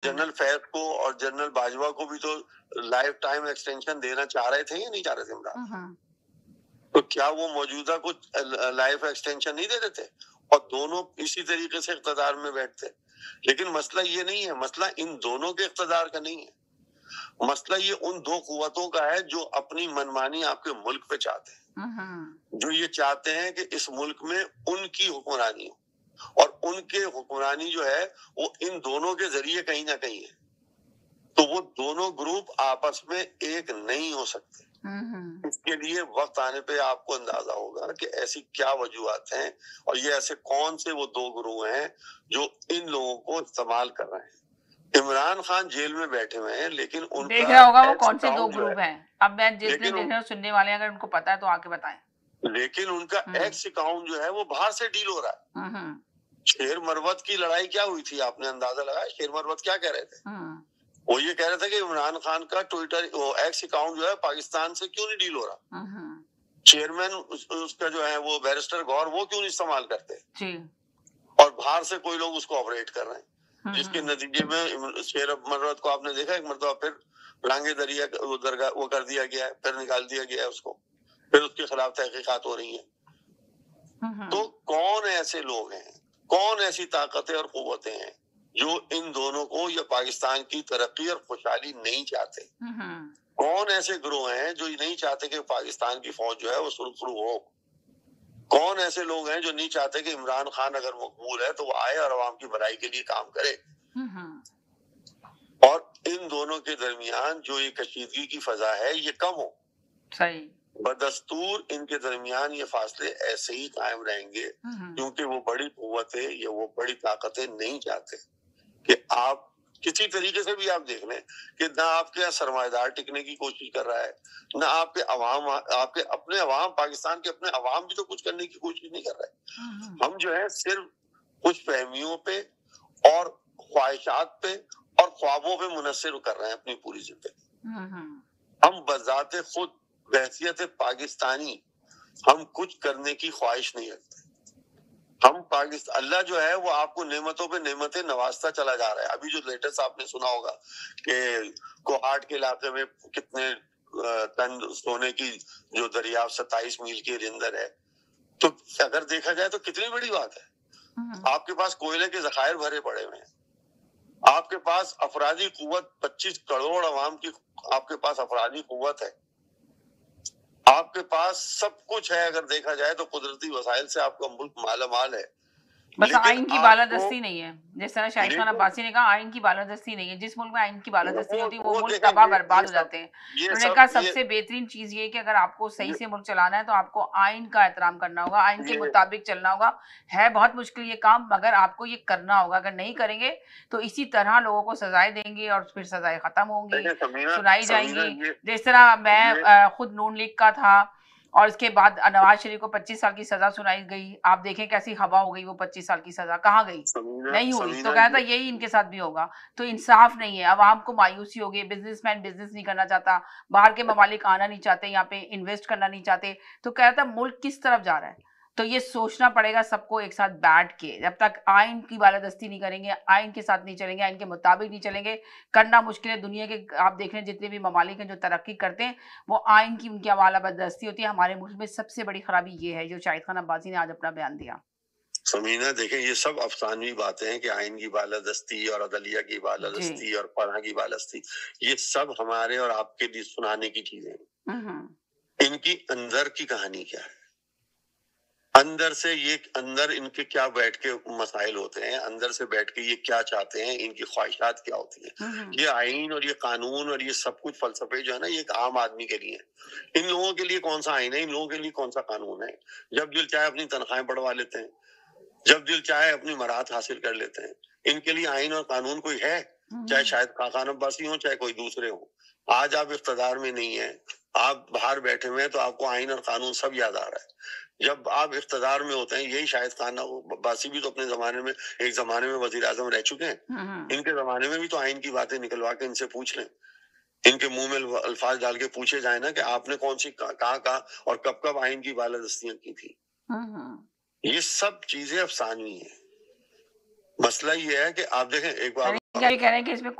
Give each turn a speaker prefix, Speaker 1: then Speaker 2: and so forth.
Speaker 1: General Faiz को और general Bajwa को भी तो लाइफ टाइम एक्सटेंशन देना चाह रहे थे या नहीं चाह रहे थे इमरान? तो क्या वो मौजूदा को लाइफ एक्सटेंशन नहीं दे देते? और दोनों इसी तरीके से इख्तिदार में बैठते। लेकिन मसला ये नहीं है, मसला इन दोनों के इख्तिदार का नहीं है, मसला ये उन दो कुव्वतों का है जो अपनी मनमानी आपके मुल्क पे चाहते हैं, जो ये चाहते हैं कि इस मुल्क में उनकी हुक्मरानी हो, और उनके हुक्मरानी जो है वो इन दोनों के जरिए कहीं ना कहीं है। तो वो दोनों ग्रुप आपस में एक नहीं हो सकते। इसके लिए वक्त आने पे आपको अंदाजा होगा कि ऐसी क्या वजूहत हैं और ये ऐसे कौन से वो दो ग्रुप हैं जो इन लोगों को इस्तेमाल कर रहे हैं। इमरान खान जेल में बैठे हुए हैं, लेकिन उनका
Speaker 2: देख रहा होगा वो कौन से दो ग्रुप हैं। अब मैं जितने देख रहा हूँ सुनने वाले अगर उनको पता है तो आके बताएं।
Speaker 1: लेकिन उनका एक्स अकाउंट जो है वो बाहर से डील हो रहा है। शेर मरवत की लड़ाई क्या हुई थी, आपने अंदाजा लगाया? शेर मरवत क्या कह रहे थे? वो ये कह रहे थे कि इमरान खान का ट्विटर एक्स अकाउंट जो है पाकिस्तान से क्यों नहीं डील हो रहा, चेयरमैन उसका जो है वो बैरिस्टर गौर वो क्यों नहीं इस्तेमाल करते जी। और बाहर से कोई लोग उसको ऑपरेट कर रहे हैं, जिसके नतीजे में शेर मरवत को आपने देखा एक मरतबा फिर लांगे दरिया वो कर दिया गया है, फिर निकाल दिया गया है उसको, फिर उसके खिलाफ तहकीकात हो रही है। तो कौन ऐसे लोग हैं, कौन ऐसी ताकतें और कुव्वतें हैं जो इन दोनों को या पाकिस्तान की तरक्की और खुशहाली नहीं चाहते? कौन ऐसे ग्रोह हैं जो नहीं चाहते कि पाकिस्तान की फौज जो है वो सुरखरू हो? कौन ऐसे लोग हैं जो नहीं चाहते कि इमरान खान अगर मकबूल है तो वो आए और अवाम की भलाई के लिए काम करे? और इन दोनों के दरमियान जो ये कशीदगी की फजा है ये कम हो। सही। बदस्तूर इनके दरमियान ये फासले ऐसे ही कायम रहेंगे, क्योंकि वो बड़ी कुव्वतें या वो बड़ी ताकतें नहीं चाहते कि आप किसी तरीके से भी आप देख लें कि ना आपके यहाँ सरमाएदार टिकने की कोशिश कर रहा है, ना आपके अवाम, आपके अपने अवाम, पाकिस्तान के अपने अवाम भी तो कुछ करने की कोशिश नहीं कर रहे। हम जो है सिर्फ कुछ फहमियों पे और ख्वाहिशात पे और ख्वाबों पे मुनस्सिर कर रहे हैं अपनी पूरी जिंदगी। हम बजाते खुद बहसियत पाकिस्तानी हम कुछ करने की ख्वाहिश नहीं रखते। हम पाकिस्तान, अल्लाह जो है वो आपको नेमतों पे नेमतें नवाजता चला जा रहा है। अभी जो लेटेस्ट आपने सुना होगा कि कोहाट के इलाके में कितने टन सोने की जो दरियाफ्त 27 मील के अंदर है, तो अगर देखा जाए तो कितनी बड़ी बात है। आपके पास कोयले के जखायर भरे पड़े हुए हैं, आपके पास अफरादी कुव्वत 25 करोड़ अवाम की आपके पास अफरादी कुव्वत है, आपके पास सब कुछ है। अगर देखा जाए तो कुदरती वसाइल से आपका मुल्क माला माल है,
Speaker 2: बस आइन की बालादस्ती नहीं है। जिस तरह शाहिद खान अब्बासी ने कहा आइन की बालादस्ती नहीं है। जिस मुल्क में आइन की बालादस्ती होती है वो मुल्क तबाह बर्बाद हो जाते हैं। उन्होंने कहा सबसे बेहतरीन चीज ये है कि अगर आपको सही से मुल्क चलाना है तो आपको आइन का एहतराम करना होगा, आइन के मुताबिक चलना होगा। है बहुत मुश्किल ये काम, मगर आपको ये करना होगा। अगर नहीं करेंगे तो इसी तरह लोगों को सजाएं देंगे और फिर सजाएं खत्म होंगी, सुनाई जाएंगी। जिस तरह मैं खुद नून लीग का था और इसके बाद नवाज शरीफ को 25 साल की सजा सुनाई गई। आप देखें कैसी हवा हो गई, वो 25 साल की सजा कहाँ गई, नहीं हुई। तो कहता यही इनके साथ भी होगा। तो इंसाफ नहीं है, अवाम को मायूसी होगी। बिजनेसमैन बिजनेस नहीं करना चाहता, बाहर के ममालिक आना नहीं चाहते, यहाँ पे इन्वेस्ट करना नहीं चाहते। तो कहता मुल्क किस तरफ जा रहा है। तो ये सोचना पड़ेगा सबको एक साथ बैठ के। जब तक आइन की बालादस्ती नहीं करेंगे, आइन के साथ नहीं चलेंगे, आइन के मुताबिक नहीं चलेंगे, करना मुश्किल है। दुनिया के आप देख रहे हैं जितने भी ममालिक हैं जो तरक्की करते हैं वो आइन की उनकी बालादस्ती होती है। हमारे मुल्क में सबसे बड़ी खराबी ये है जो शाहिद खान अब्बासी ने आज अपना बयान दिया। समीना देखें, ये सब अफसानवी बातें हैं कि आइन की बालादस्ती और अदलिया की बालादस्ती और फलाह की बालादस्ती, ये सब हमारे और आपके लिए सुनाने की चीजें हैं। इनकी अंदर की कहानी क्या है, अंदर से ये अंदर इनके क्या बैठ के मसाइल होते हैं, अंदर से बैठ के ये क्या चाहते हैं, इनकी ख्वाहिशात क्या होती हैं। ये आइन और ये कानून और ये सब कुछ फलसफे जो है ना, ये एक आम आदमी के लिए है। इन लोगों के लिए कौन सा आइन है, इन लोगों के लिए कौन सा कानून है? जब दिल चाहे अपनी तनख्वाहें बढ़वा लेते हैं, जब दिल चाहे अपनी मराहत हासिल कर लेते हैं। इनके लिए आइन और कानून कोई है? चाहे शायद खान अब्बासी हो, चाहे कोई दूसरे हो। आज आप इख्तिदार में नहीं है, आप बाहर बैठे हुए हैं, तो आपको आइन और कानून सब याद आ रहा है। जब आप इख्तिदार में होते हैं, यही शाहिद खान अब्बासी भी तो अपने जमाने में एक जमाने में वजीर आजम रह चुके हैं। इनके जमाने में भी तो आइन की बातें निकलवा के इनसे पूछ लें, इनके मुंह में अल्फाज डाल के पूछे जाए ना कि आपने कौन सी कहाँ और कब कब आइन की बालादस्तियां की थी। ये सब चीजें अफसानवी हैं। मसला ये है कि आप देखें एक बार یہ کہہ رہے ہیں کہ اس میں